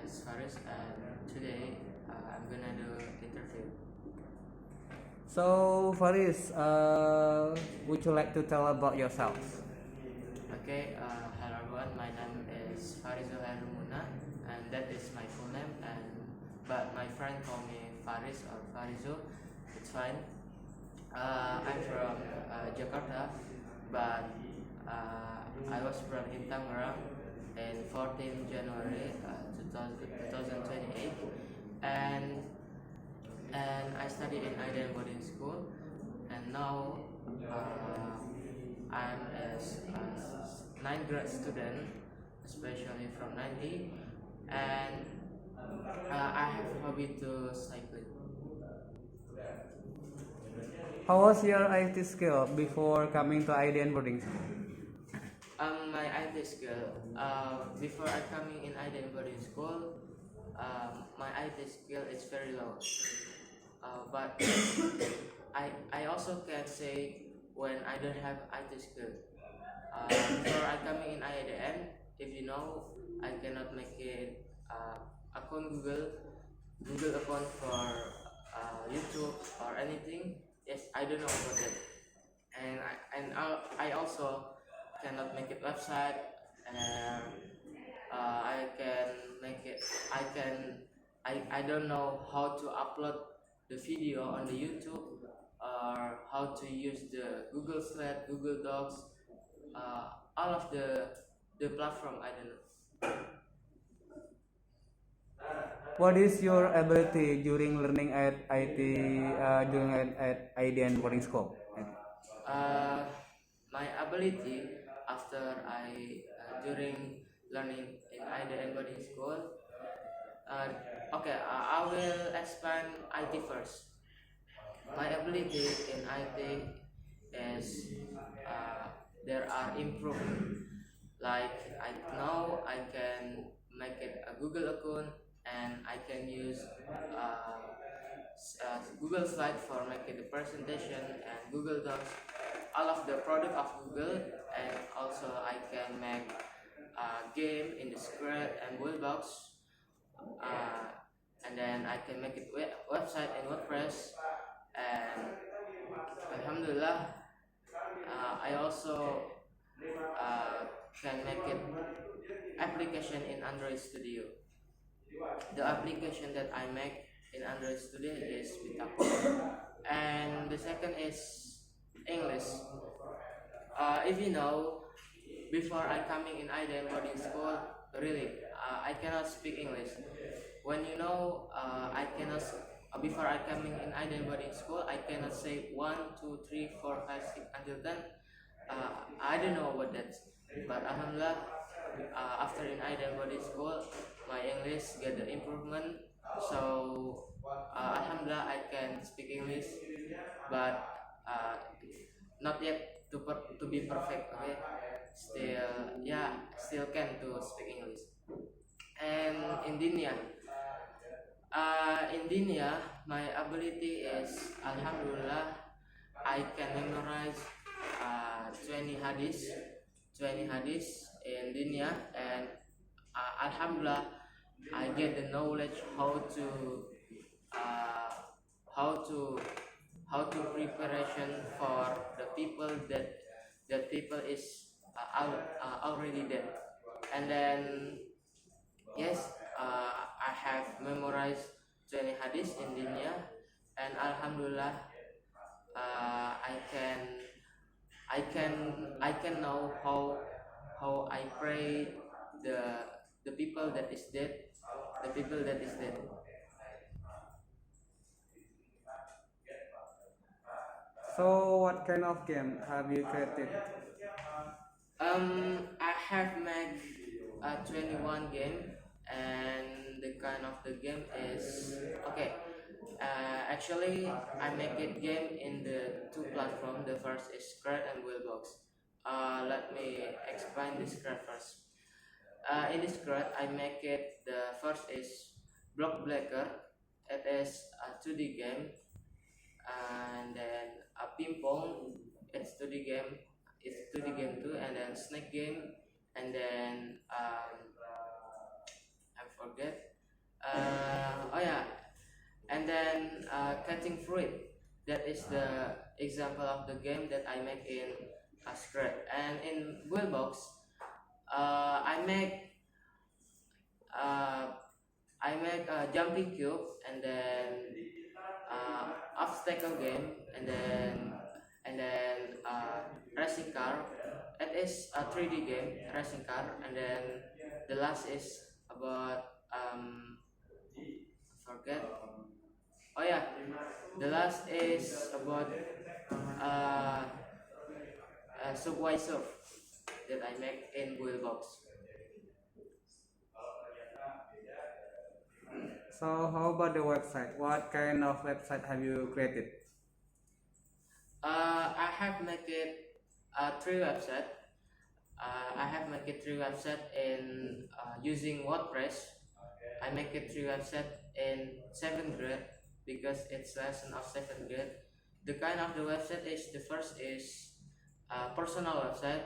is Faris, and today I'm gonna do interview. So, Faris, would you like to tell about yourself? Okay, hello everyone. My name is Farizul Herumuna, and that is my full name. But my friend call me Faris or Farizul. It's fine. I'm from Jakarta, but I was born in Tangerang in 14 January 2028, and I studied in Aiden boarding school, and now I'm a ninth grade student, especially from 90, and I have a hobby to cycling. How was your IT skill before coming to IDN boarding school? My IT skill. Before I coming in Aiden boarding school, my IT skill is very low. But I also can say when I don't have IT skill. Before I coming in IADN, if you know, I cannot make it account Google account for YouTube or anything. Yes, I don't know about that, and I also cannot make it website, and I can make it. I can. I don't know how to upload the video on the YouTube or how to use the Google Slide, Google Docs, all of the platform. I don't know. What is your ability during learning at IT during at IDN boarding school? Uh, my ability after I during learning in IDN boarding school. Uh, okay, I will explain IT first. My ability in IT is there are improvement. Like I know I can make it a Google account, and I can use Google Slide for making the presentation, and Google Docs, all of the product of Google, and also I can make a game in the script and Webbox, uh, and then I can make it website in WordPress, and Alhamdulillah, I also can make it application in Android Studio. The application that I make in Android Studio is Bitaku, and the second is English. If you know, before I coming in IDM boarding school, really, I cannot speak English. When you know, I cannot. Before I coming in IDM boarding school, I cannot say 1, 2, 3, 4, 5, 6 until 10. I don't know about that, but Alhamdulillah, after in IDM boarding school, my English get the improvement. So Alhamdulillah, I can speak English, but not yet to be perfect. Okay, still still can to speak English. And in Dinia, my ability is Alhamdulillah, I can memorize 20 hadis, 20 hadis in Dinia, and Alhamdulillah, I get the knowledge uh, how to how to preparation for the people that people is already dead, and then yes, I have memorized 20 hadis in dunya, and Alhamdulillah, I can know how I pray the the people that is dead, the people that is dead. So, what kind of game have you created? I have made a 21 game, and the kind of the game is okay. Actually, I make it game in the two platform. The first is Scratch and Wheelbox. Let me explain the Scratch first. In the Scratch, I make it. The first is Block Breaker. It is a 2D game, and then a ping pong. It's 2D game. It's 2D game too, and then snake game, and then I forget. Oh yeah, and then cutting fruit. That is the example of the game that I make in Scratch. And in Buildbox, I make uh, a jumping cube, and then obstacle game, and then racing car. It is a 3D game, racing car, and then the last is about forget. Oh yeah, the last is about uh, Subway Surf that I make in Buildbox. So how about the website? What kind of website have you created? I have made it three website. I have made it three website in using WordPress. I make it three website in 7th grade because it's lesson of 7th grade. The kind of the website is the first is personal website.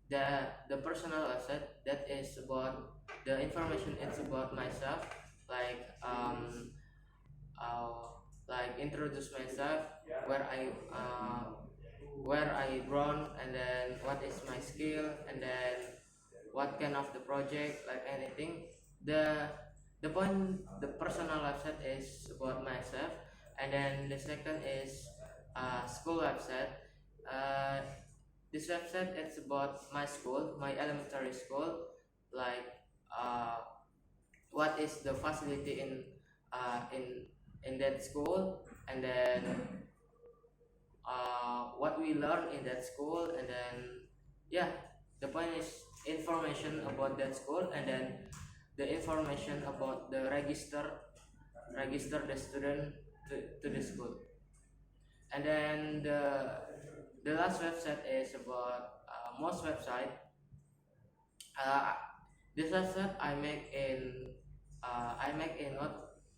The personal website that is about the information. It's about myself, like introduce myself, where I grown, and then what is my skill, and then what kind of the project, like anything. The the point the personal website is about myself, and then the second is school website. uh, this website it's about my school, my elementary school, like uh, what is the facility in that school, and then what we learn in that school, and then yeah, the point is information about that school, and then the information about the register the student to the school. And then the last website is about most website. uh, this website I make in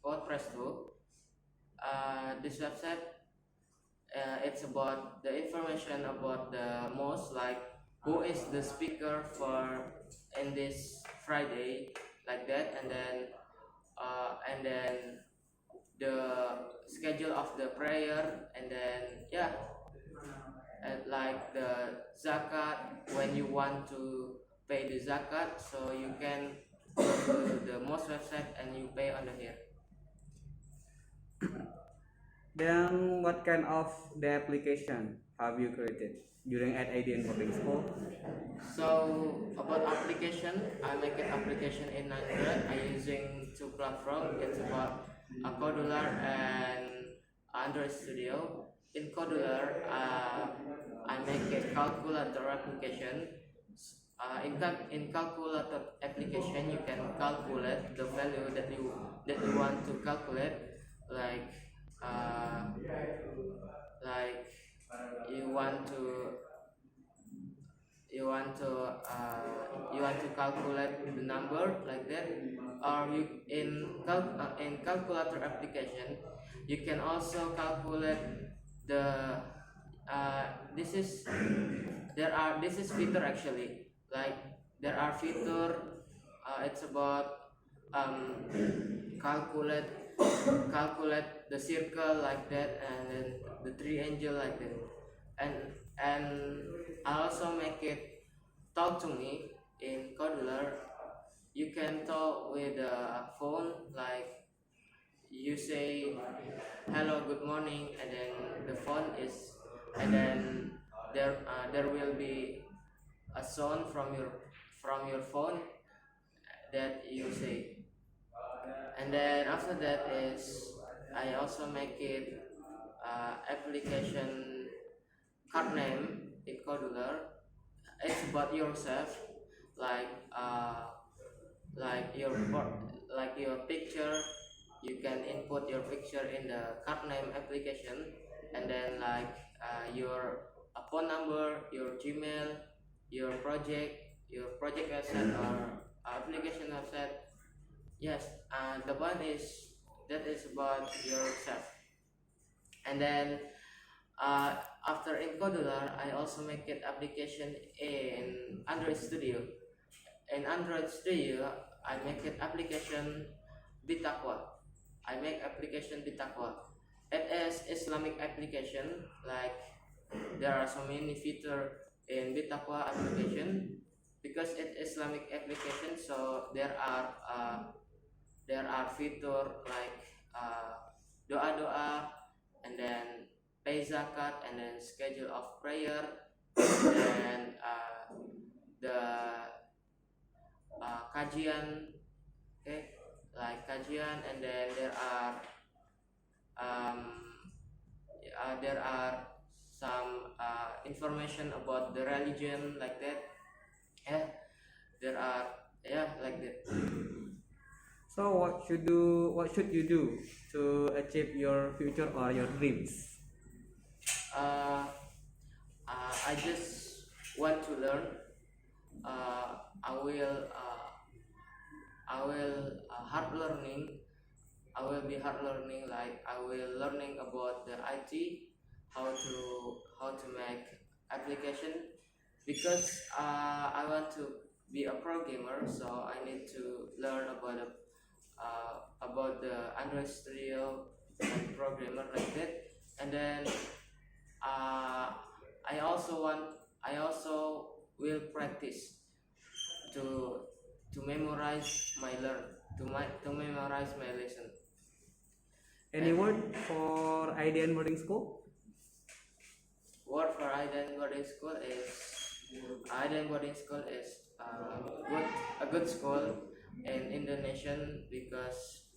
WordPress too. This website it's about the information about the most, like who is the speaker for in this Friday, like that, and then the schedule of the prayer, and then yeah, and like the zakat, when you want to pay the zakat, so you can go to the most website and you pay on the here. Then what kind of the application have you created during at IDN boarding school? So about application, I make an application in Android. I using two platform. It's about a Codular and Android Studio. In Codular, I make a calculator application. In calculator application, you can calculate the value that you want to calculate, like uh, like you want to you want to calculate the number, like that. Or you in calculator application, you can also calculate the uh, this is this is feature actually, like there are feature. It's about calculate calculate the circle, like that, and then the triangle, like that. And I also make it talk to me in Codular. You can talk with a phone, like you say hello, good morning, and then the phone is, and then there will be a sound from your phone that you say. And then after that is I also make it application card name in Codular. It's about yourself, like like your like your picture. You can input your picture in the card name application, and then like your phone number, your Gmail, your project website or application website. Yes, the one is that is about yourself. And then uh, after in Codular, I also make it application in Android Studio. In Android Studio, I make it application Bitaqwa. I make application Bitaqwa. It is Islamic application. Like there are so many features in Bitaqwa application because it Islamic application. So there are feature like doa doa and then pay zakat and then schedule of prayer and the kajian, okay, like kajian, and then um, there are some information about the religion like that. Yeah, there are, yeah, like that. So what should you do to achieve your future or your dreams? uh, I just want to learn. uh, I will uh, I will hard learning. I will be hard learning. Like I will learning about the IT, how to make application, because I want to be a programmer. So I need to learn about the Android Studio and programmer like that. And then uh, I also will practice to memorize my to memorize my lesson. Any And word for IDN boarding school? word for Aiden boarding school is good, a good school in Indonesian, because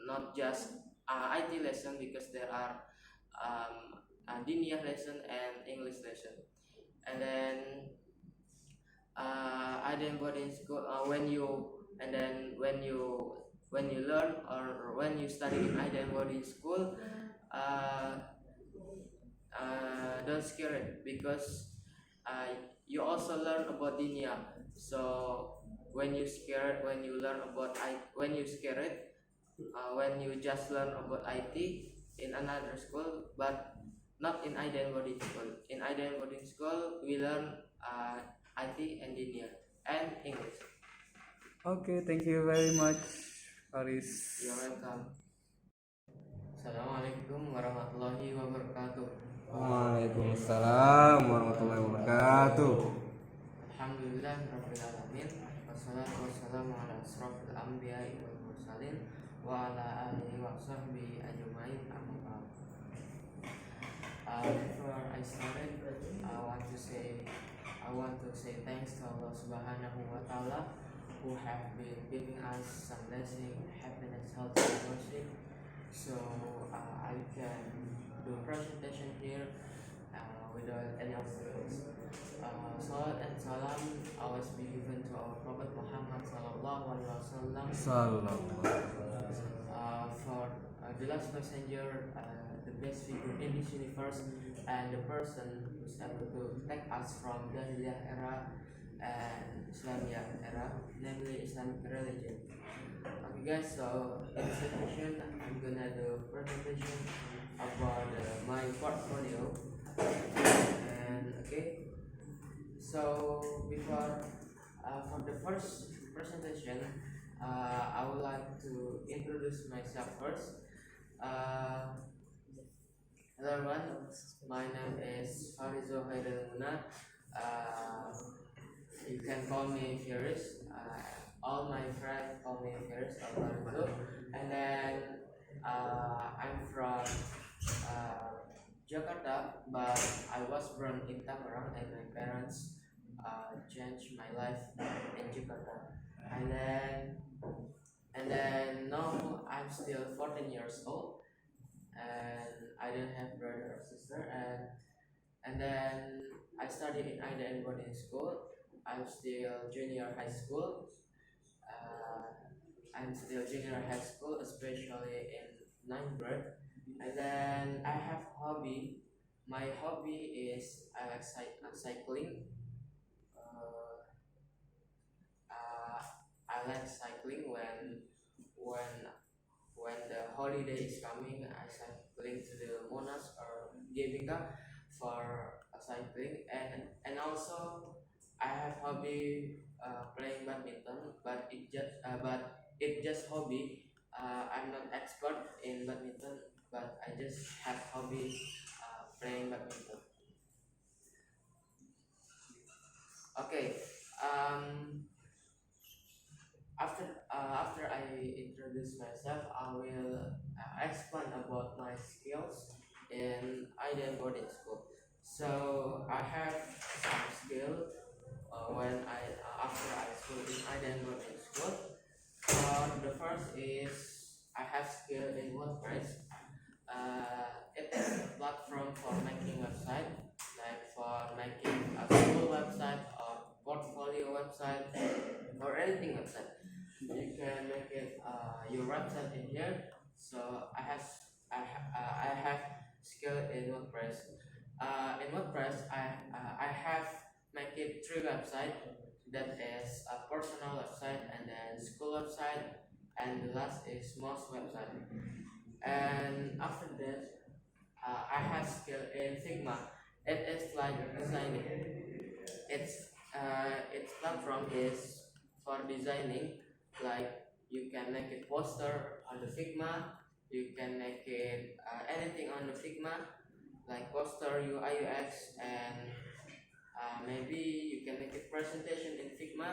not just IT lesson, because there are diniyah lesson and English lesson. And then Aiden boarding school, when you learn or when you study in Aiden boarding school, uh, don't scare it, because uh, you also learn about dunia. So when you learn about when you scare it, when you just learn about IT in another school, but not in Aiden boarding school. In Aiden boarding school, we learn IT and dunia and English. Okay, thank you very much, Faris. You're welcome. Assalamualaikum warahmatullahi wabarakatuh. Waalaikumsalam warahmatullahi wabarakatuh. Alhamdulillah Rabbil Alamin. Wassalatu wassalamu ala asrafil anbiya'i wal mursalin wa ala alihi wa sahbihi ajmain, amma ba'd. Before I started, I want to say thanks to Allah Subhanahu wa Ta'ala, who have been giving us some blessing, happiness, health, and mercy. So I can do presentation here without any obstacles. Salat and salam always be given to our Prophet Muhammad Sallallahu Alaihi Wasallam, for the last messenger, the best figure in this universe, and the person who's able to take us from Jahiliyah era and Islamiyah era, namely Islamic religion. Okay guys, so in this session I'm gonna do presentation about my portfolio. And okay, so before for the first presentation, I would like to introduce myself first. Hello everyone, my name is Farizo Haidar Muna. You can call me Firis. All my friends call me Firis or Farizo. And then I'm from Jakarta, but I was born in Tangerang, and my parents changed my life in Jakarta. And then now I'm still 14 years old, and I don't have brother or sister. And then I studied in IDN boarding school. I'm still junior high school. I'm still junior high school, especially in ninth grade. And then I have hobby. My hobby is I like cycling. Uh, I like cycling when when the holiday is coming. I cycling to the Monas or GBK for cycling, and also I have hobby playing badminton, but it just hobby. I'm not expert in badminton, but I just have hobby playing badminton. Okay. Um, after I introduce myself, I will explain about my skills in Indian boarding school. So I have some skill when I after I school in Indian boarding school. The first is I have skill in WordPress. It is a platform for making website, like for making a school website or portfolio website or anything website. You can make it your website in here. So I have skill in WordPress. In WordPress, I have make it three website. That is a personal website and then school website, and the last is most website. And after that, I have skill in Figma. It is like designing. Its platform is for designing. Like you can make it poster on the Figma. You can make it anything on the Figma, like poster, UI, UX, and maybe you can make it presentation in Figma.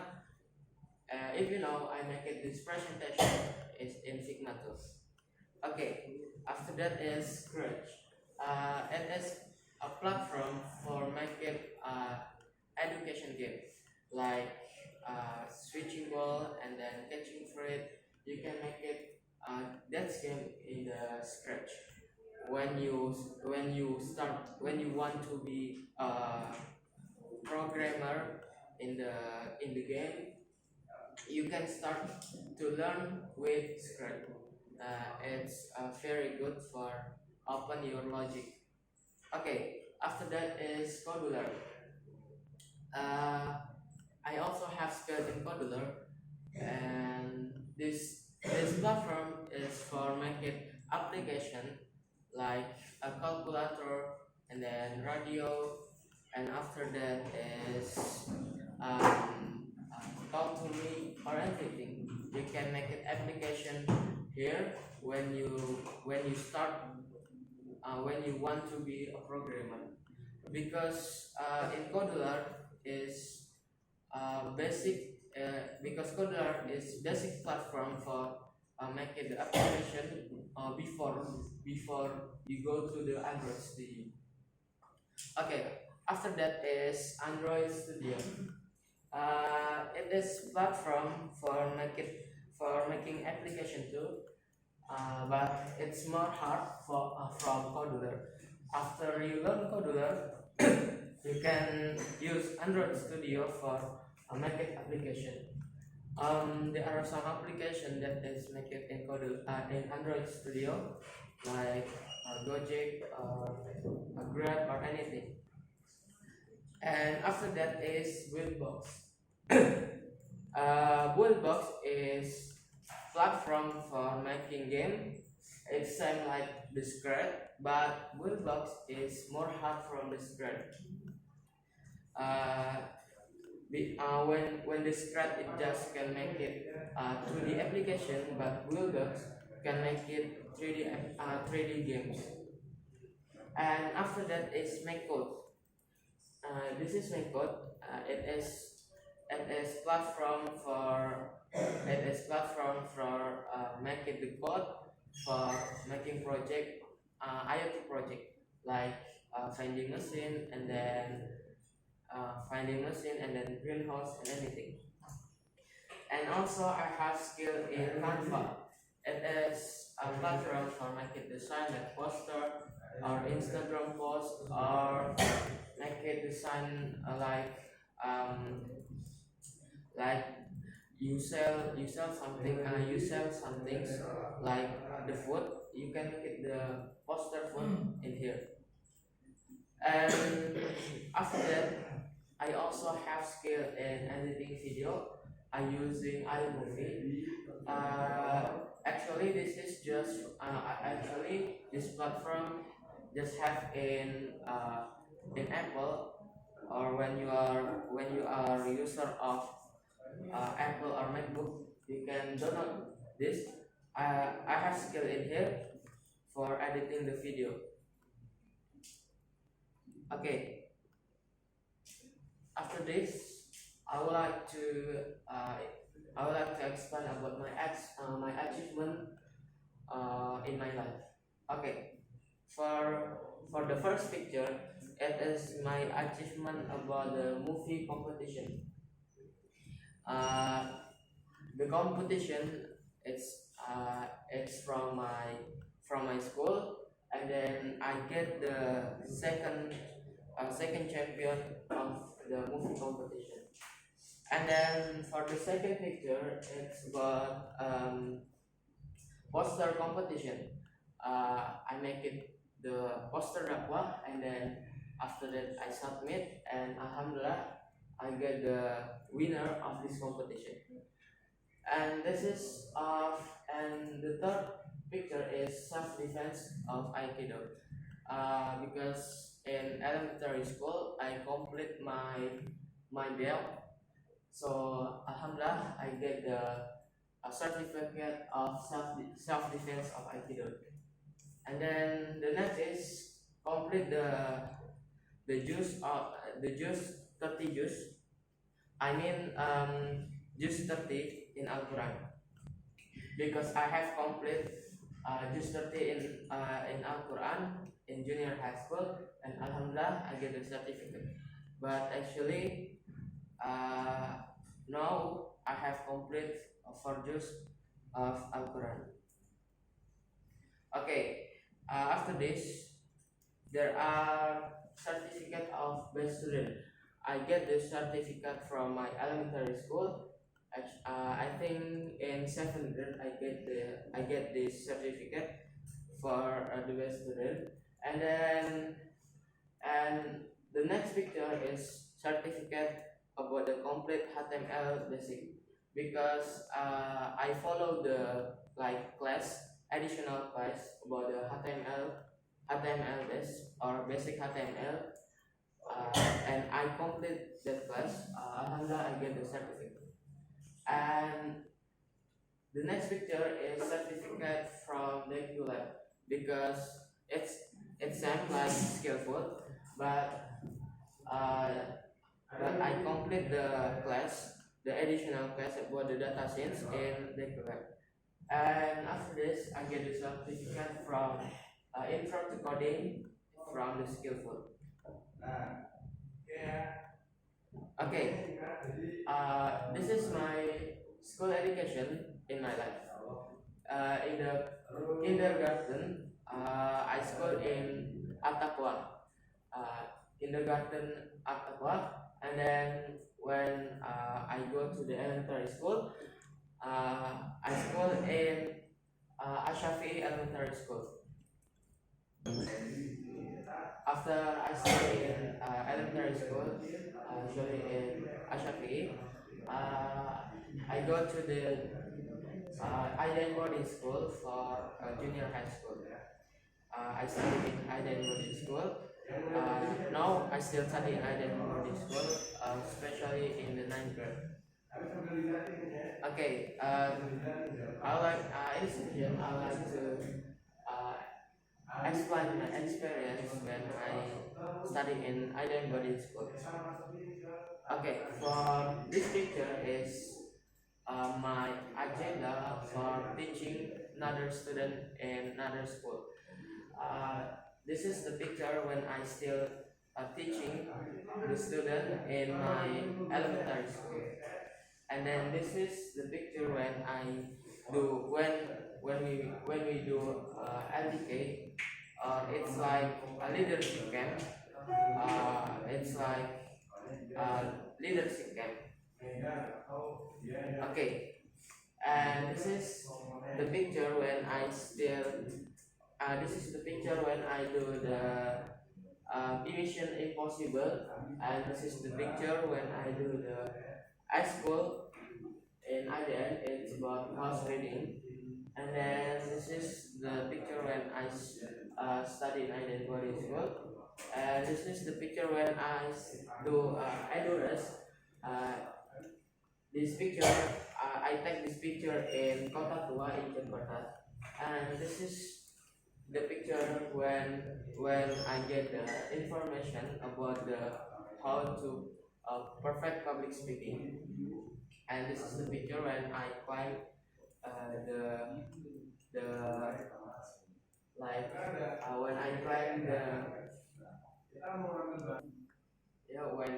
If you know, I make it this presentation is in Figma too. Okay, after that is Scratch. It is a platform for making education game, like switching ball and then catching fruit. You can make it that game in the Scratch. When you want to be a programmer in the game, you can start to learn with Scratch. It's very good for open your logic. Okay, after that is Codular. Uh, I also have skill in Codular, and this platform is for making application like a calculator and then radio, and after that is talk to me or everything. You can make an application here when you start when you want to be a programmer, because in Codular is because Codular is basic platform for making the application before you go to the Android Studio. Okay, after that is Android Studio. It is platform for making application too, but it's more hard from Codular. After you learn Codular, you can use Android Studio for making application. There are some application that is make it in in Android Studio, like Gojek or Grab or anything. And after that is Wheelbox. Wheelbox is platform for making game. It's same like the Scratch, but Wheelbox is more hard from the Scratch. Uh, when the Scratch it just can make it 2D application, but Wheelbox can make it 3D games. And after that is MakeCode. This is MakeCode. It is platform for making the code for making project IoT project, like finding machine and then greenhouse and anything. And also I have skill in Canva. It is a platform for making design like poster or Instagram post, or make it design um, like you sell something you sell some things like the food. You can make it the poster food in here. And after that, I also have skill in editing video. I using iMovie. Actually, this is just actually this platform just have in Apple, or when you are user of Apple or MacBook, you can download this I have skill in here for editing the video. Okay, after this, I would like to explain about my achievement in my life. Okay, for the first picture, it is my achievement about the movie competition. Uh, the competition it's from my school, and then I get the second champion of the movie competition. And then for the second picture, it's about poster competition. I make it the poster dakwah, and then after that I submit, and alhamdulillah I get the winner of this competition. And this is and the third picture is self-defense of Aikido. Because in elementary school I complete my belt, so alhamdulillah I get the a certificate of self defense of Aikido. And then the next is complete the juice 30 juice. I mean juice 30 in Al Quran, because I have complete juice 30 in Al Quran in junior high school, and alhamdulillah I get the certificate. But actually now I have complete for juice of Al Quran. Okay, after this, there are certificate of best student. I get the certificate from my elementary school. I think in 7th grade I get this certificate for the best student. And then and the next picture is certificate about the complete HTML basic, because I follow the additional class about the HTML base or basic HTML, and I complete that class. Alhamdulillah, I get the certificate. And the next picture is certificate from the lab, because it sounds like skillful, but I complete the class, the additional class about the data science in the lab. And after this, I get the certificate from intro to coding from the skillful. Okay, this is my school education in my life. In the kindergarten, I school in At-Taqwa, kindergarten At-Taqwa, and then when I go to the elementary school, I school in Ashafi Elementary School. After I study in elementary school, usually in Ashafi, I go to the Aiden boarding school for junior high school. I study in Aiden boarding school. Now I still study in Aiden boarding school, especially in the 9th grade. Okay, I like in this video I like to explain my experience when I study in Aiden boarding school. Okay, for this picture is my agenda for teaching another student in another school. This is the picture when I still teaching the student in my elementary school. And then this is the picture when I do when we do LDK. It's like a leadership camp. It's like leadership camp. Okay, and this is the picture when I still. This is the picture when I do the Mission Impossible, and this is the picture when I do the high school in IDN. It's about house reading, and then this is the picture when I study in IDN boarding school, and this is the picture when I do Edurus. This picture I take this picture in Kota Tua in Jakarta, and this is the picture when I get the information about the how to perfect public speaking, and this is the picture when I climb the when I climb the when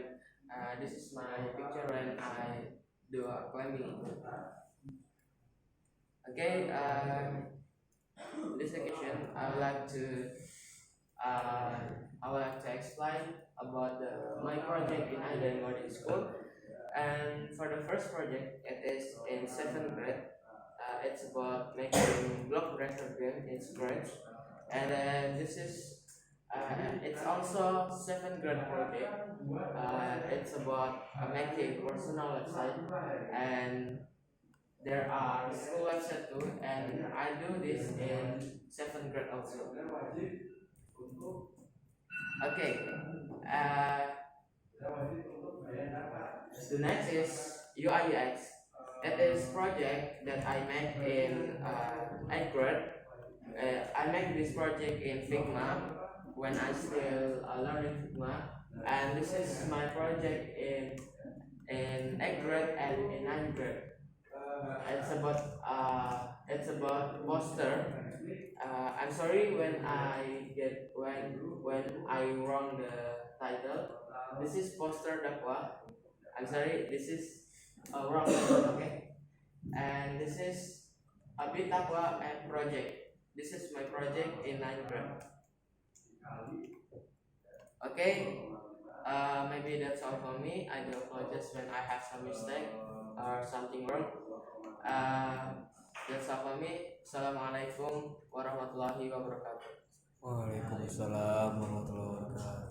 this is my picture when I do climbing. Okay, this occasion uh, I would like to explain about my project in Aiden Boarding School. And for the first project, it is in 7th grade. It's about making block breaker game in Scratch. And then this is it's also 7th grade project. It's about making personal website, and there are school website too, and I do this in 7th grade also. Okay. Uh, the next is UI UX. It is project that I make in 8th grade. I make this project in Figma when I still learning Figma, and this is my project in 8th grade and in 9th grade. It's about poster. I'm sorry when I wrong the title. This is poster dakwah. I'm sorry, this is wrong title, okay? And this is a bit dakwah and project. This is my project in 9th grade. Okay, maybe that's all for me. I do apologize when I have some mistake or something wrong. That's all for me. Assalamualaikum warahmatullahi wabarakatuh. Waalaikumsalam warahmatullahi wabarakatuh.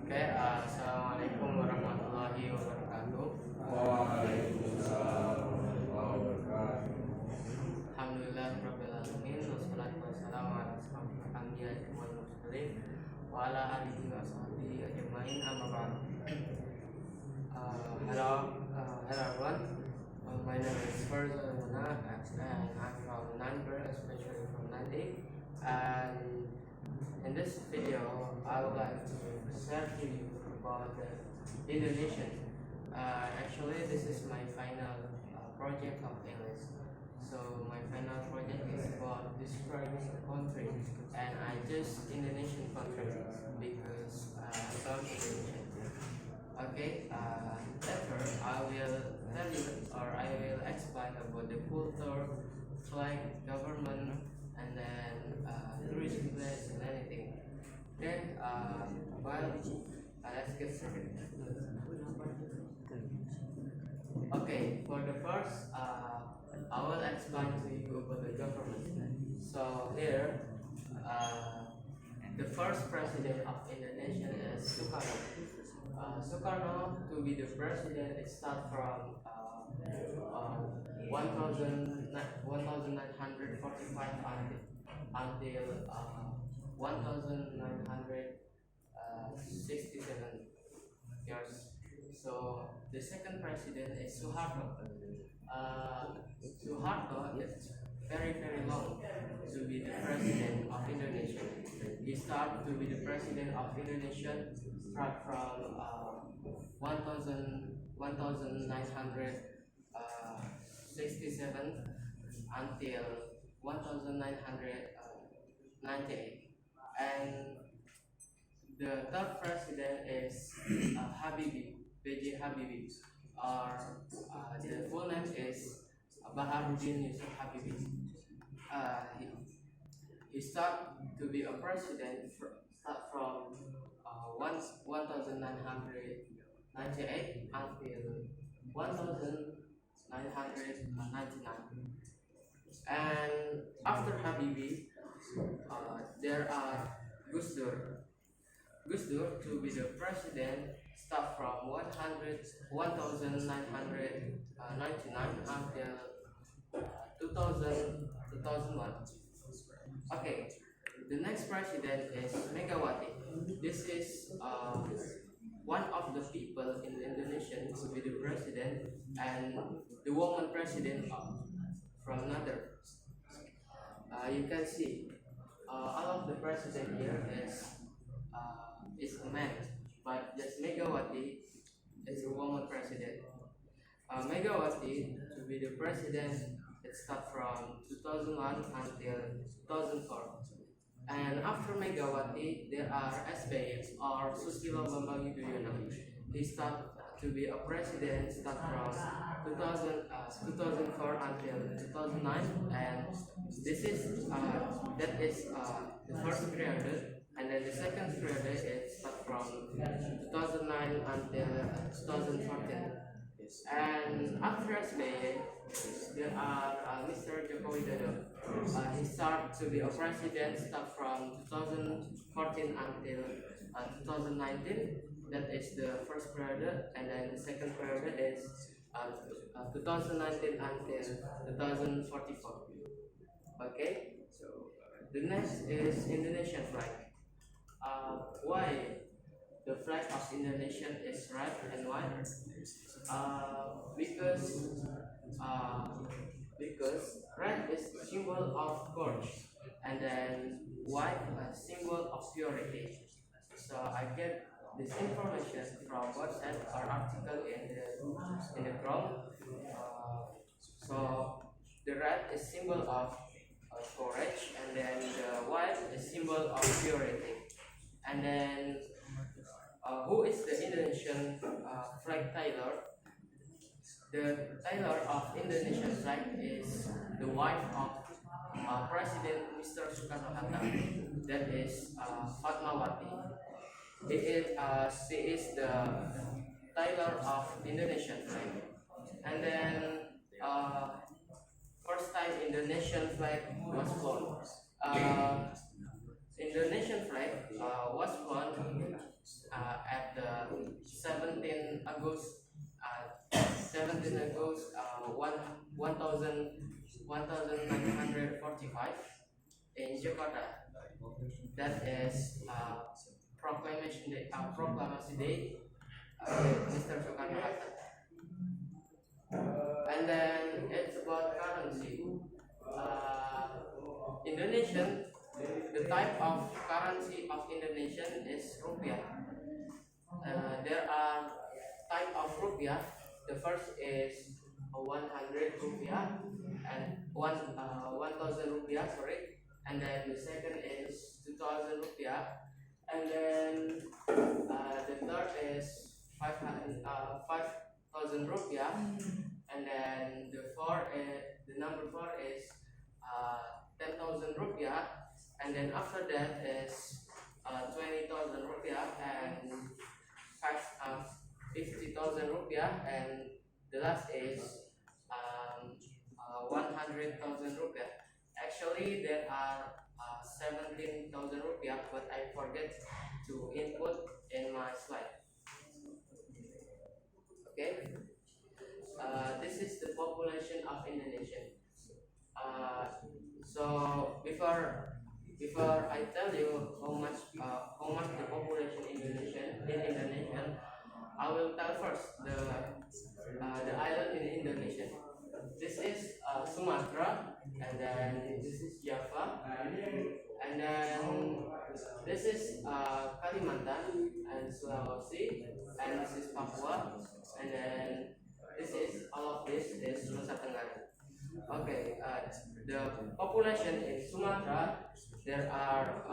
Okay, assalamualaikum warahmatullahi wabarakatuh. Waalaikumsalam warahmatullahi wabarakatuh. Alhamdulillah rabbil alamin wassalatu wassalamu ala asyrofil anbiya'i wal mursalin wa ala alihi wa sahbihi ajmain amma ba'd. Hello everyone. My name is Farzal Muna, and I'm from Nanber, especially from Nandi. And in this video, I would like to share to you about the Indonesian. Actually, this is my final project of English. So my final project is about describing a country, and I choose Indonesian country because I'm Indonesian. Okay, later I will tell you or I will explain about the culture, flag, government, and then tourism place and anything. Okay, let's get started. Okay, for the first, I will explain to you about the government. So here, the first president of Indonesia is Sukarno. Sukarno to be the president, it starts from 1945 until 1967 years. So the second president is Suharto. Suharto is very long to be the president of Indonesia. He started to be the president of Indonesia start from 1967 until 1998, and the third president is Habibie, B.J. Habibie, or the full name is Baharudin Yusuf Habibie. He started to be a president start from 1998 until 1999. And after Habibie, there are Gus Dur. Gus Dur to be the president start from 1999 until 2001. Okay, the next president is Megawati. This is one of the people in Indonesia to be the president and the woman president from another. You can see all of the president here is a man, but just Megawati is a woman president. Megawati to be the president, it starts from 2001 until 2004. And after Megawati, there are SBY or Susilo Bambang Yudhoyono. He started to be a president start from 2004 until 2009, and this is that is the first period, and then the second period is start from 2009 until 2014. And after SBY, there are Mr. Joko Widodo. He started to be a president start from 2014 until 2019. That is the first period, and then the second period is 2019 until 2044. Okay, so the next is Indonesian flag. Why the flag of Indonesia is red and white? Because red is symbol of courage, and then white a symbol of purity. So I get this information from WhatsApp or article in the Chrome. So the red is symbol of courage, and then the white is symbol of purity. And then who is the Indonesian flag tailor? The tailor of Indonesian flag is the wife of President Mr. Soekarno-Hatta. That is Fatmawati. She is the tailor of Indonesian flag. And then first time Indonesian flag was flown. Indonesian flag was flown at the 17 August 1945 in Jakarta. That is proclamation day, proclamation day, Mr. Soekarno-Hatta. And then it's about currency. Indonesian, the type of currency of Indonesian is rupiah. There are type of rupiah. The first is 100 rupiah and 1000 rupiah, sorry. And then the second is 2000 rupiah. And then the third is 5000 rupiah. And then the number 4 is 10,000 rupiah. And then after that is 20,000 rupiah and 50,000 rupiah, and the last is 100,000 rupiah. Actually, there are 17,000 rupiah, but I forget to input in my slide. Okay, this is the population of Indonesia. So before I tell you how much the population in Indonesia, I will tell first the island in Indonesia. This is Sumatra, and then this is Java, and then this is Kalimantan and Sulawesi, and this is Papua, and then all of this is Nusa Tenggara. Okay, the population in Sumatra, there are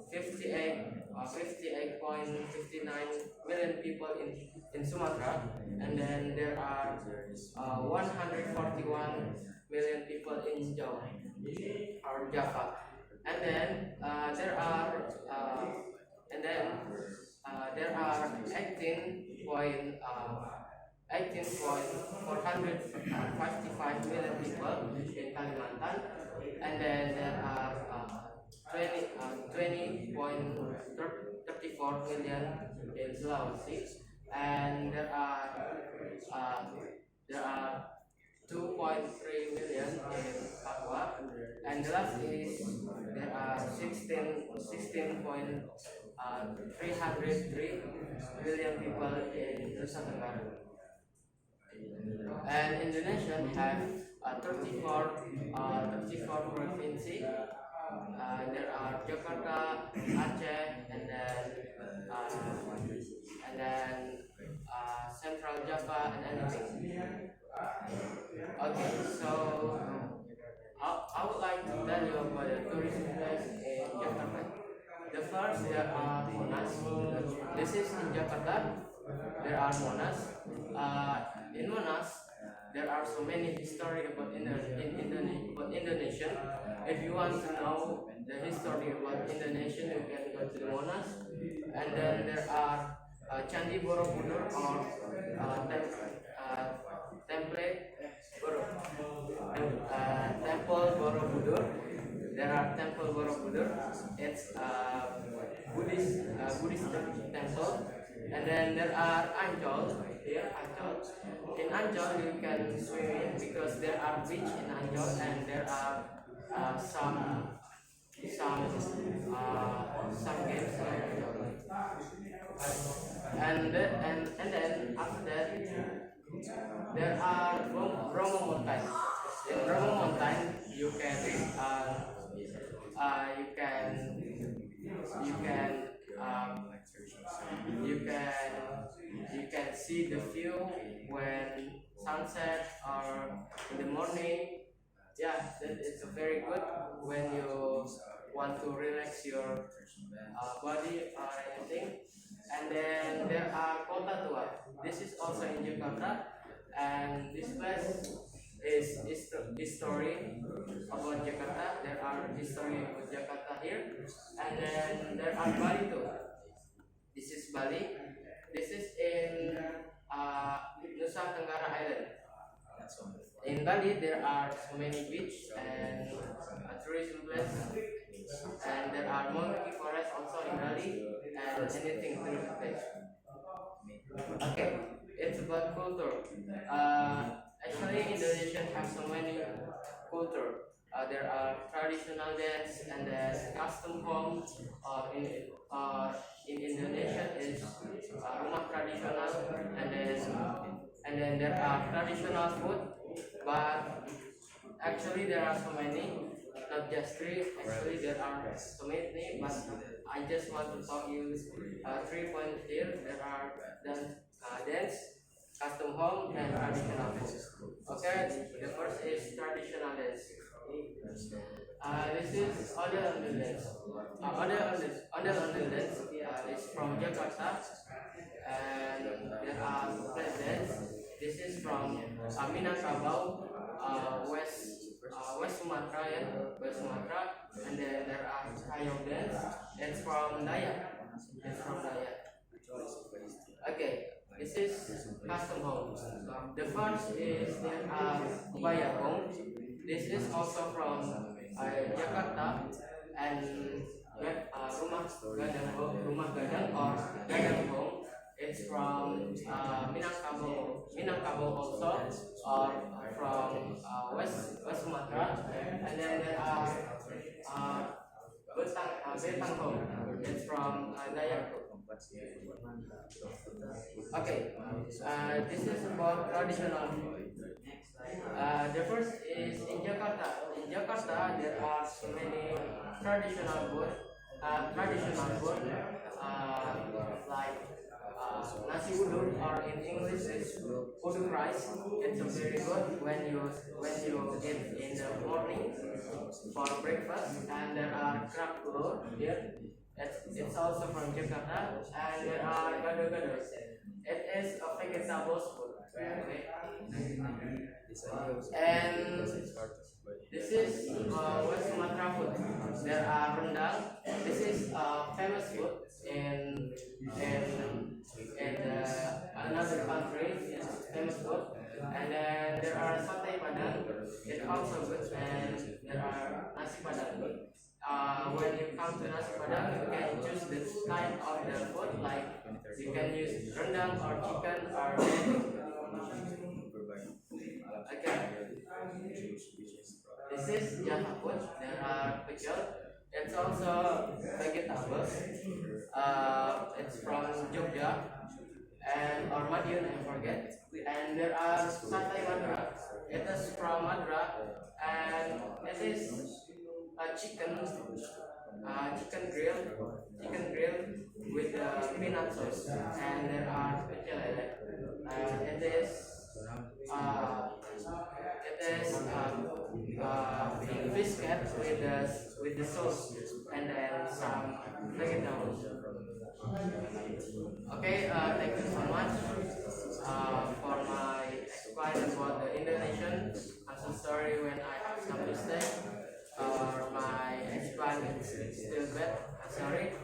58.59 million people in Sumatra, and then there are 141 million people in Java or Java, and then there are 18.455 million people in Kalimantan, and then there are 20.34 million in Sulawesi, and there are 2.3 million in Papua, and the last is there are 16.4 303 million people in Nusa Tenggara. And Indonesia have 34 provinces. There are Jakarta, Aceh, uh, Central Java and anything. Okay, so I would like to tell you about the tourism place in Jakarta. The first, there are Monas. This is in Jakarta. There are Monas. In Monas, there are so many history about Indonesia. If you want to know the history about Indonesia, you can go to the Monas. And then there are Candi Borobudur or template Temple Borobudur. There are Temple Borobudur. It's Buddhist temple. And then there are Ancol. Here, Ancol. In Ancol, you can swim in because there are beach in Ancol and there are some games and then after that there are Bromo Mountain. In Bromo Mountain, you can you can you can um, you can see the view when sunset or in the morning. Yeah, that is very good when you want to relax your body or anything. And then there are Kota Tua. This is also in Jakarta, and this place is history about Jakarta. There are history about Jakarta here, and then there are Bali too. This is Bali. This is in Nusa Tenggara Island. In Bali, there are so many beach and tourism place, and there are monkey forest also in Bali, and anything tourism place. Okay, it's about culture. Actually, Indonesia has so many culture. There are traditional dance and then custom home. In Indonesia is rumah tradisional, and then there are traditional food. But actually, there are so many, not just three. Actually, there are so many, but I just want to talk you 3 points here. There are dance, custom home, and traditional food. Okay, the first is traditional dance. This is Ondel Ondel dance. Ondel Ondel dance is from Jakarta, and there are flat dance. This is from Minangkabau, West Sumatra, West Sumatra, and then there are Hayong dance. It's from Dayak. It's from Dayak. Okay, this is custom home. The first is there are Bayagong. This is also from Jakarta, and rumah gadang or gadang home. It's from Minangkabau also, or from West Sumatra, and then there are Betang home. It's from Dayak. Okay, this is about traditional. The first is in Jakarta. In Jakarta, there are so many traditional food, like nasi uduk, or in English is uduk rice. It's very good when you eat in the morning for breakfast. And there are kerak telur here. It's also from Jakarta, and there are gado-gado. It is a vegetable food. Okay. And this is West Sumatra food. There are rendang. This is famous food in another country. It's famous food. And then there are sate padang. It's also good. And there are nasi padang. When you come to nasi padang, you can choose the type of the food. Like you can use rendang or chicken or anything. Okay. This is Java food. There are pecel. It's also vegetables. It's from Jogja and or Madiun, I forget. And there are Satay Madura. It is from Madura, and it is a chicken grill with peanut sauce. And there are special it is uh, biscuit with the sauce and then some vegetables. Okay, thank you so much for my explanation about the Indonesian. I'm so sorry when I have some mistake or my explanation is still bad. I'm sorry.